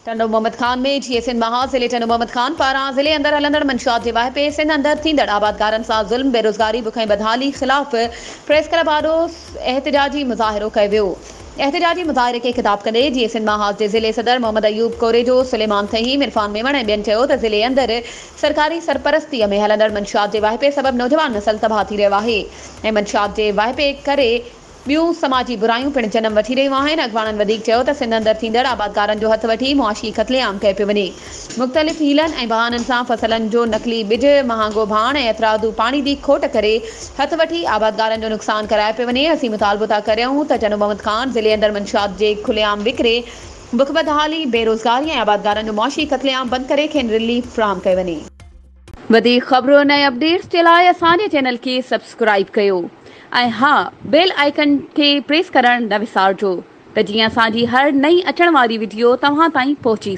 टंडो मोहम्मद खान में जीअं सिंध महाल ज़िले टंडो मोहम्मद खान पारां ज़िले अंदरि हलंदड़ मंशियात जे वाहिपे सिंध अंदरि थींदड़ आबादगारनि सां ज़ुल्म बेरोज़गारी बुख ऐं बदहाली ख़िलाफ़ प्रेस क्लब आॾो एहतिजाजी मुज़ाहिरो कयो वियो। एहतिजाजी मुज़ाहिरे खे ख़िताब कंदे जीअं सिंध महाल जे ज़िले सदर मोहम्मद अयूब कोरेजो सुलेमान फहीम इरफान मेमण ऐं ॿियनि चयो त ज़िले अंदरि सरकारी सरपरस्तीअ में हलंदड़ मंशियात जे वाहिपे सबबि नौजवान नसल तबाह थी रहियो आहे ऐं मंशियात जे वाहिपे करे ॿियूं समाजी बुरायूं पिणु जनम वठी रहियूं आहिनि। अॻवाननि वधीक चयो त सिंध अंदरि थींदड़ आबादगारनि जो हथ वठी मुआशी क़त्लेआम कयो पियो वञे। मुख़्तलिफ़ हीलनि ऐं बहाननि सां फसलनि जो नकली ॿिज महांगो भाण ऐं एतिरादू पाणी जी खोट करे हथ वठी आबादगारनि जो नुक़सानु करायो पियो वञे। असीं मुतालबो था करियूं त टंडो मोहम्मद खान ज़िले अंदरि मंशियात जे खुलेआम विकिरे बुख बदहाली बेरोज़गारी ऐं आबादगारनि जो मुआशी क़त्लेआम बंदि करे खेनि रिलीफ फ़राहम कयो वञे। वधीक ख़बरुनि ऐं अपडेट्स जे लाइ असांजे चैनल खे सब्सक्राइब कयो ऐं हा बेल आइकन खे प्रेस करणु न विसारिजो त जीअं असांजी हर नई अचण वारी वीडियो तव्हां ताईं पहुची